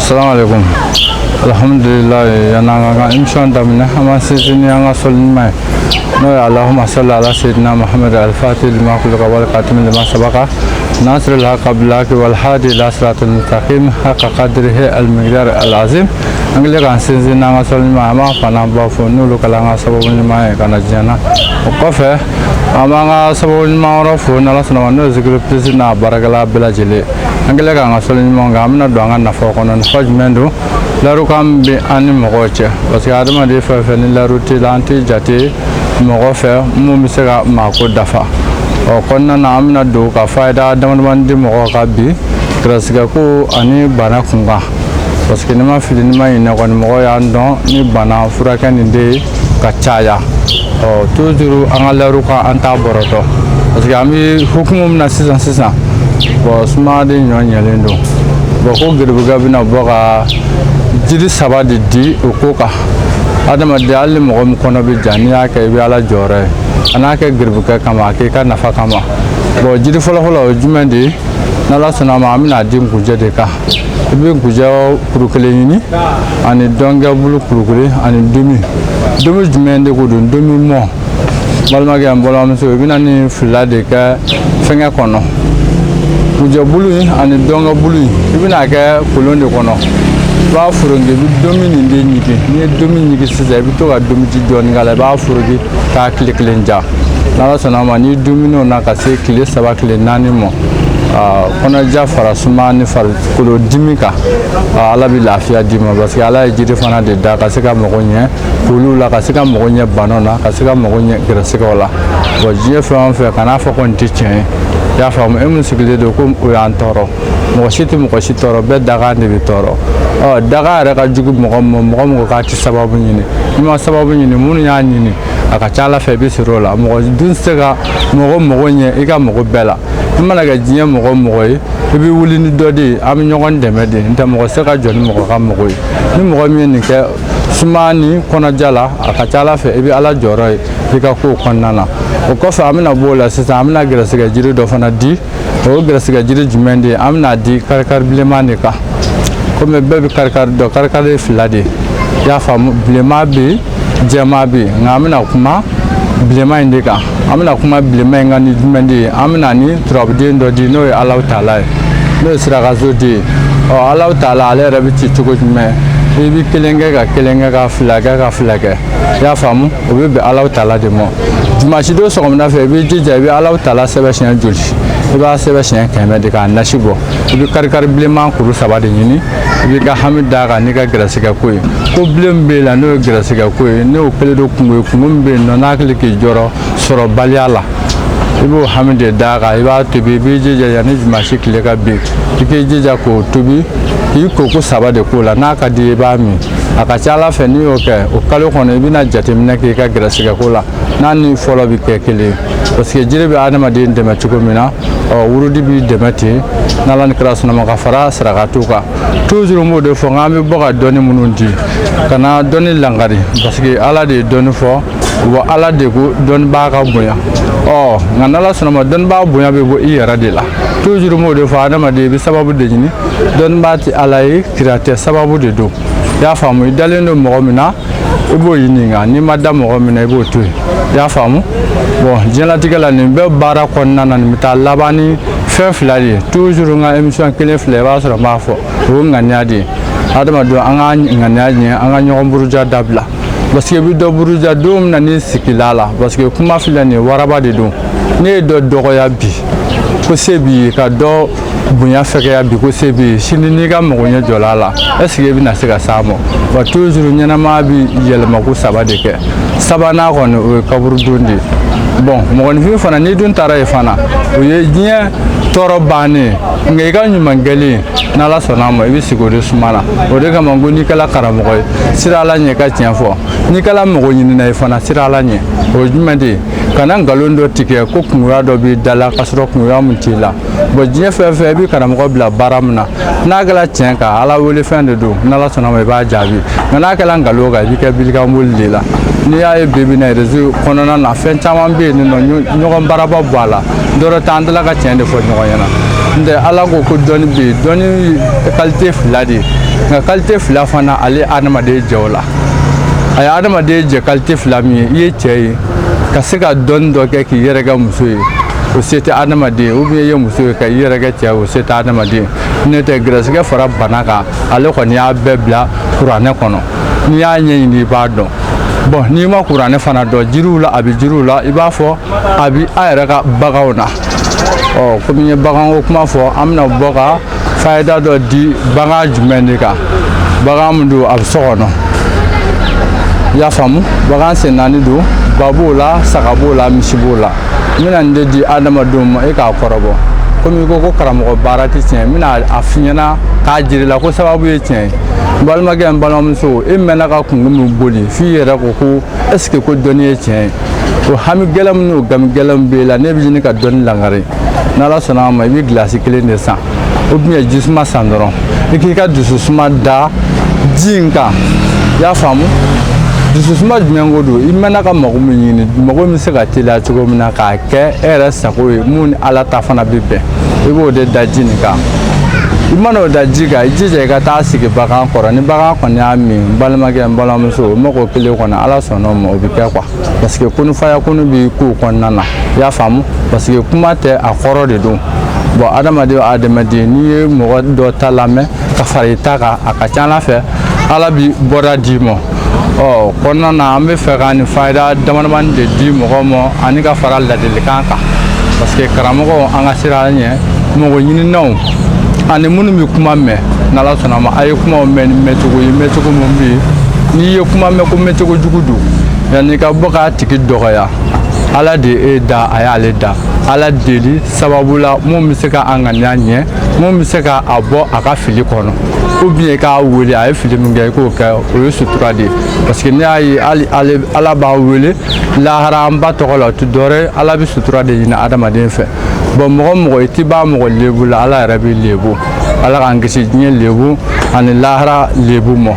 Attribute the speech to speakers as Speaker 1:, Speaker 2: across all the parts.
Speaker 1: Assalamu alaikum. Alhamdulillah, yana émission damina ama sisini anga solmay. No Allahumma salli ala sayyidina Muhammad al-Fatih lima khulqa wal khatim lima sabaqa. Nasr al-haq bilaki wal hadi ila siratal mustaqim haqqa qadrihi al-miqdar al-azim. Angle kan sisini anga solmay ama fana ba fo nulu kala nga sababu lima kana jana. Kofe amanga sababu lima ro fo nala sona no zikru pisina barakala bila jile. Angle kan solmay ngamna do anga nafo kono faj mendo. Laru kam bi ani mogoche parce que adama de fa fa ni laru ti lanti jati mogo fe mu misega mako dafa o konna na amna do ka faida adama man di mogo ka bi grasga ko ani bana kunga parce que nima filini ma ina kon mogo ya ndo ni bana furaka ni de ka chaya o toujours anga laru ka anta boroto parce que ami hukumum na sisan bo sma de nyonyelendo bo ko girbuga bina boga jiri saba di ukoka adama de alle mo kono be janiya ke be ala jore anake girbuka kama ke ka nafa kama bo jiri folo jumende nala sona ma amina dim kujede ka be kujaw kurukele ni ani donga bulu kurukele ani dumi jumende ko dumi mo balma ga mbolo am so binani fulade ka fenga kono kuja bulu ani donga bulu ibina ka kolonde kono ba furonge bi domini de nyike ni domini ki sisa bi to ga domiti don ngala ba furogi ka kliklenja nala sona ma ni domino na ka se kile saba kile nani mo kono ja fara suma ni far kulo dimika ala bi lafiya dima parce que ala jiri fana de da ka se ka mogonye kulu la ka se ka mogonye banona ka se ka mogonye grase ko la bo je fa kana fa kon tichen ya fa mo emu sikile do ko o ya antoro mo shitoro be daga ne bi toro daga ra ka jugu mo ka ti sababu nyini ma sababu nyini mun ya nyini aka chala fe bi sirola mo dun sega mo nye iga mo bela mana ga jinya mo yi bi wuli ni dodi am nyogon deme de nta mo sega joni mo ka mo yi ni mo mi ni ke sumani kono jala aka chala fe bi ala joro yi ka ko konnana o ko fa amina bola sisa amina grase ga jiri do fana di o grase ga jiri jumende amina di karkar bilemane ka comme bébé karkar do karkar filade ya fam blema bi jema bi ngamina kuma blema indika amina kuma blema ngani dumende amina ni trobde ndo di no Allah taala no sira gazodi o Allah taala ale rabiti tugojume ibi kelenga ka flaga ya fam o be Allah taala de mo dimanche do so ngona fe bi jija bi Allah taala sebe shen joli iba sebe shen keme de ka nashibo ibi karkar blema kuru sabade nyini ibi ka hamida ka ni ka grase ka koy ko blem be la no grase ka koy no pele do kungo be no nakle ki joro soro baliala ibo hamide daga iba to bi jija ya ni dimanche kile ka bi tike jija ko tubi iko ko sabade ko la naka di ba mi aka chala fe ni oke o kalo kono ibina jatemna ke ka grase ka ko la nani folo bi ke kele parce que jire bi adama de ndema chuko mina o wurudi bi demati nalan krasna ma gafara saragatu ka toujours mo de fo ngami boga doni munundi kana doni langari parce que ala de doni fo wa ala de ko don ba ka boya o nganala sonoma don ba boya be bo iyara de la toujours mo de fo adama de bi sababu de ni don ba ti ala yi kirate sababu de do ya famu dalendo mo mina ibo yininga ni madam mo mina ibo tu ya famu bon jela tigala ni be bara konna nan mita labani fe flali toujours nga émission kele fleva sur ma fo o nganyadi adama do anga nganyadi anga nyomburu dabla parce que bi do buruja dum na ni sikilala parce que kuma filani waraba de do ne do dogoya bi ko sebi ka do bunya feke ya bi ko sebi shini ni ga mo nya jolala est-ce que bi na se ga samo ba toujours nyana ma bi yelma ko sabade ke sabana ko no kaburu dundi bon mo on fi fana ni dun tara e fana o ye nya toro bane ngai ga nyuma ngali na la sona mo bi sigore sumala o de ga mango ni kala karamo ko sira la nya ka tiafo ni kala mo ni na e fana sira la nya o jumande kana ngalondo tike ko kunura do bi dala kasro kunura mutila bo jinya fe bi kana mo bla baramna na gala tienka ala wole fende do na la sona mo ba jabi na kala ngalo ga bi ka bil ka mulila ni ay bebi na rezu konona na fen chama be ni no nyogon baraba bala doro tandala ka tiende fo nyogon yana nde ala go ko doni bi doni qualité fladi nka qualité fila fana ale adamaden jɛw la a ye adamaden jɛ qualité fila min ye i ye cɛ ye ka se ka dɔɔni dɔ kɛ k'i yɛrɛ kɛ muso ye o se tɛ adamaden ou bien i ye muso ye ka i yɛrɛ kɛ cɛ o se tɛ adamaden ne tɛ gɛrɛsɛgɛ fara bana kan ale kɔni y'a bɛɛ bila kuranɛ kɔnɔ n'i y'a ɲɛɲini i b'a dɔn bon n'i ma kuranɛ fana dɔn jiriw la a bɛ jiriw la i b'a fɔ a bɛ a yɛrɛ ka baganw na komi n ye baganko kuma fɔ an bɛna bɔ ka fayida dɔ di bagan jumɛn de kan bagan min don a bɛ so kɔnɔ i y'a faamu bagan sen naani don ba b'o la saga b'o la misi b'o la n bɛna nin de di adamadenw ma e k'a kɔrɔbɔ komi i ko karamɔgɔ baara tɛ tiɲɛ n bɛna a f'i ɲɛna k'a jira la ko sababu ye tiɲɛ ye n balimakɛ n balimamuso e mɛnna ka kungo min boli f'i yɛrɛ ko est ce que ko dɔnni ye tiɲɛ ye o hami gɛlɛn min n'o gami gɛlɛn min b'e la ne bɛ ɲini ka dɔnni langare n'ala sɔnna a ma i bɛ gilasi kelen de san ou bien jisuma san dɔrɔn i k'i ka dususuma da ji in kan i y'a faamu dususuma jumɛn ko don i mɛnna ka mago min ɲini mago min se ka teliya cogo min na k'a kɛ e yɛrɛ sago ye mun ni ala ta fana bɛ bɛn i b'o de da ji nin kan i mana o da ji kan i jija i ka taa sigi bagan kɔrɔ ni bagan kɔni y'a min n balimakɛ n balimamuso o mago kelen kɔnɔ ala sɔnna o ma o bɛ kɛ quoi parce que kunufaya kunu bɛ kow kɔnɔna na i y'a faamu parce que kuma tɛ a kɔrɔ de don bon adamaden o adamaden n'i ye mɔgɔ dɔ ta lamɛn ka fara i ta kan a ka ca ala fɛ ala bi bɔda d'i ma kɔnɔna na an bɛ fɛ ka nin fayida damadamani de di mɔgɔw ma ani ka fara ladilikan kan parce que karamɔgɔw an ka sira ɲɛ mɔgɔ ɲininaw ani minnu bɛ kuma mɛn n'ala sɔnna a ma a ye kumaw mɛn ni mɛncogo ye mɛncogo min bɛ yen n'i ye kuma mɛn ko mɛncogo jugu don yanni ka bɔ k'a tigi dɔgɔya ala de e da a y'ale da ala deli sababu la mun bɛ se ka an ŋaniya ɲɛ mun bɛ se ka a bɔ a ka fili kɔnɔ ou bien k'a wele a ye fili min kɛ i k'o kɛ o ye sutura de ye parce que ne y'a ye hali ala b'a wele lahara an ba tɔgɔ la o tɛ dɔ wɛrɛ ye ala bɛ sutura de ɲini adamaden fɛ bon mɔgɔ mɔgɔ i t'i b'a mɔgɔ lebu la ala yɛrɛ bɛ lebu ala k'an kisi diɲɛ lebu ani lahara lebu ma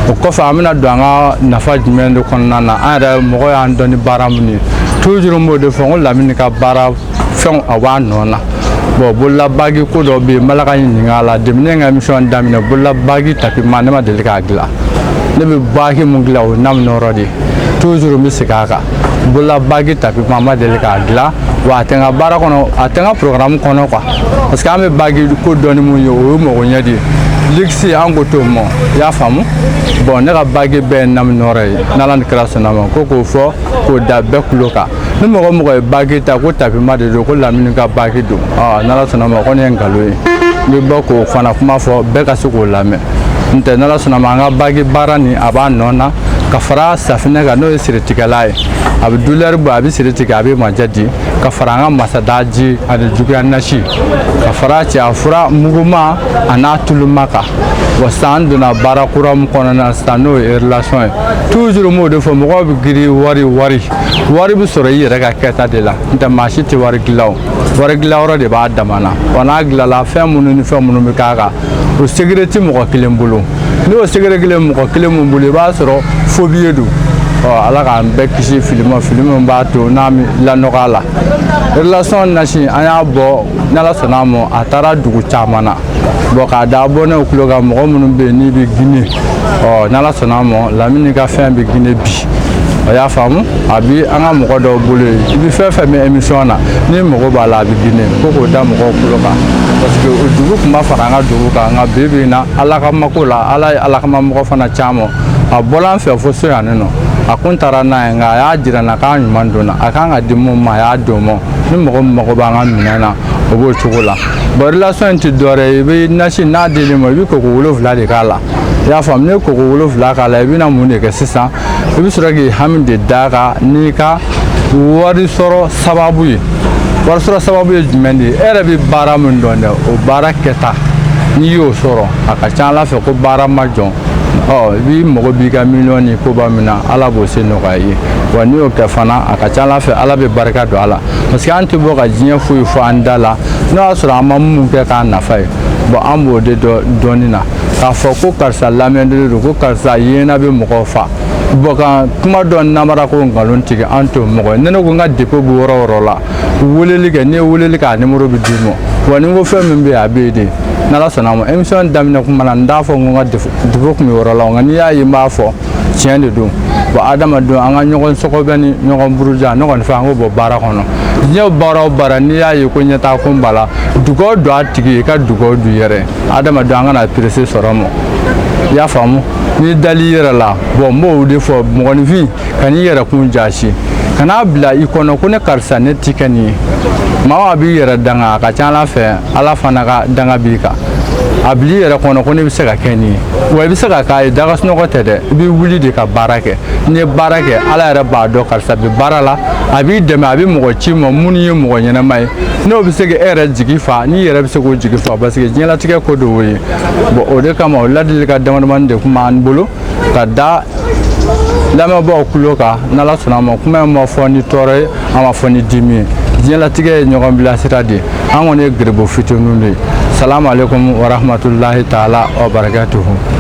Speaker 1: o kɔfɛ an bɛna don an ka nafa jumɛn de kɔnɔna na an yɛrɛ mɔgɔ y'an dɔn ni baara min ye toujours n b'o de fɔ n ko lamini ka baara fɛnw a b'a nɔ na bon bololabagi ko dɔ bɛ yen n b'ala ka ɲininka a la depuis ne ka émission daminɛ bololabagi tapis ne ma deli k'a dilan ne bɛ bagi mun dilan o ye namunɔrɔ de ye toujours n bɛ segin a kan bololabagi tapis n ma deli k'a dilan wa a tɛ n ka baara kɔnɔ a tɛ n ka programme kɔnɔ quoi parce que an bɛ bagi ko dɔɔni mun ye o ye mɔgɔ ɲɛ de ye ligisi an ko t'o ma i y'a faamu bon ne ka bagi bɛɛ ye namunɔrɔ ye n'ala ni kira sɔnna a ma ko k'o fɔ k'o da bɛɛ tulo kan ni mɔgɔ mɔgɔ ye bagi ta ko tapis de don ko lamini ka bagi don n'ala sɔnna a ma ko ne ye nkalon ye n bɛ bɔ k'o fana kuma fɔ bɛɛ ka se k'o lamɛn n tɛ n'ala sɔnna a ma an ka bagi baara nin a b'a nɔ na ka fara safinɛ kan n'o ye siritigɛla ye a bɛ douleur bɔ a bɛ siri tigɛ a bɛ maja di ka fara an ka masadaji ani juguya nasi ka fara cɛya fura muguma a n'a tuluma kan wa sisan an donna baara kura min kɔnɔna na sisan n'o ye relation ye toujours n b'o de fɔ mɔgɔw bɛ girin wari bɛ sɔrɔ i yɛrɛ ka kɛta de la n tɛ maa si tɛ wari dilan o wari dilanyɔrɔ de b'a dama na wa n'a dilanla fɛn minnu ni fɛn minnu bɛ k'a kan o secret tɛ mɔgɔ kelen bolo n'o secret kelen mɔgɔ kelen min bolo i b'a sɔrɔ phobie don ala k'an bɛɛ kisi fili min b'a to n'a bɛ lanɔgɔ a la relation nasi an y'a bɔ n'ala sɔnna a ma a taara dugu caman na bon k'a da bɔ ne tulo kan mɔgɔ minnu bɛ yen n'i bɛ Guinée n'ala sɔnna a ma lamini ka fɛn bɛ Guinée bi o y'a faamu a bi an ka mɔgɔ dɔw bolo yen i bɛ fɛn fɛn mɛn émission na ni mɔgɔ b'a la a bɛ Guinée ko k'o da mɔgɔw tulo kan parce que o dugu tun b'a fara an ka dugu kan nka bi bi in na ala ka mako la ala ye ala kama mɔgɔ fana caman a bɔla an fɛ fo so yan nɔ a kun taara n'a ye nka a y'a jira n na k'a ɲuman donna a kan ka di mun ma a y'a don ma ni mɔgɔ min mago b'an ka minɛn na o b'o cogo la bon relation in tɛ dɔwɛrɛ ye i bɛ nasi n'a dil'i ma i bɛ koko 7 de k'a la i y'a faamu n'i ye koko 7 k'a la i bɛna mun de kɛ sisan i bɛ sɔrɔ k'i hami de d'a kan n'i ka wari sɔrɔ sababu ye wari sɔrɔ sababu ye jumɛn de ye e yɛrɛ bɛ baara min dɔn dɛ o baara kɛta n'i y'o sɔrɔ a ka ca ala fɛ ko baara ma jɔn i b'i mago b'i ka miliyɔn ni koba min na ala b'o se nɔgɔya i ye wa n'i y'o kɛ fana a ka ca ala fɛ ala bɛ barika don a la parce que an tɛ bɔ ka diɲɛ foyi fɔ an da la n'o y'a sɔrɔ an ma mun kɛ k'a nafa ye bon an b'o de dɔɔnin na k'a fɔ ko karisa lamɛnni don ko karisa yeena bɛ mɔgɔw fa bon ka kuma dɔ namara ko nkalon tigɛ an t'o mɔgɔ ye ne ko n ka dépôt bɛ yɔrɔ o yɔrɔ la weleli kɛ n'i ye weleli kɛ a numéro bɛ d'i ma wa ni n ko fɛn min bɛ yen a bɛ yen de n'ala sɔnna ma émission daminɛ kuma na n t'a fɔ n ko n ka defo kun bɛ yɔrɔ la nka n'i y'a ye n b'a fɔ tiɲɛ de don bon adamadenw an ka ɲɔgɔn sɔgɔbɛ ni ɲɔgɔn buruja ne kɔni fɛ an k'o bɔ baara kɔnɔ diɲɛ baara o baara n'i y'a ye ko ɲɛtaa kun b'a la dugawu don a tigi i ka dugawu don i yɛrɛ adamadenw an kana perese sɔrɔ ma i y'a faamu n'i dali i yɛrɛ la bon n b'o de fɔ mɔgɔninfin ka n'i yɛrɛ kun jasi kana bila i kɔnɔ ko ne karisa ne ti kɛ nin ye maa a b'i yɛrɛ danga a ka ca ala fɛ ala fana ka danga b'i kan a bil'i yɛrɛ kɔnɔ ko ne bɛ se ka kɛ nin ye wa i bɛ se ka k'a ye daga sunɔgɔ tɛ dɛ i bɛ wuli de ka baara kɛ n'i ye baara kɛ ala yɛrɛ b'a dɔn karisa bɛ baara la a b'i dɛmɛ a bɛ mɔgɔ ci ma minnu ye mɔgɔ ɲɛnama ye n'o bɛ se k'e yɛrɛ jigi fa n'i yɛrɛ bɛ se k'o jigi fa parce que diɲɛlatigɛ ko de y'o ye bon o de kama o ladilikan damadamani de kun b'an bolo ka da lamɛnbaaw tulo kan n'ala sɔnna a ma kuma in ma fɔ ni tɔɔrɔ ye an ma fɔ ni dimi ye diɲɛlatigɛ ye ɲɔgɔn bilasira de ye an kɔni ye garibu fitininw de ye salamu aleykum wa rahmatulahi taala wa barakatuhu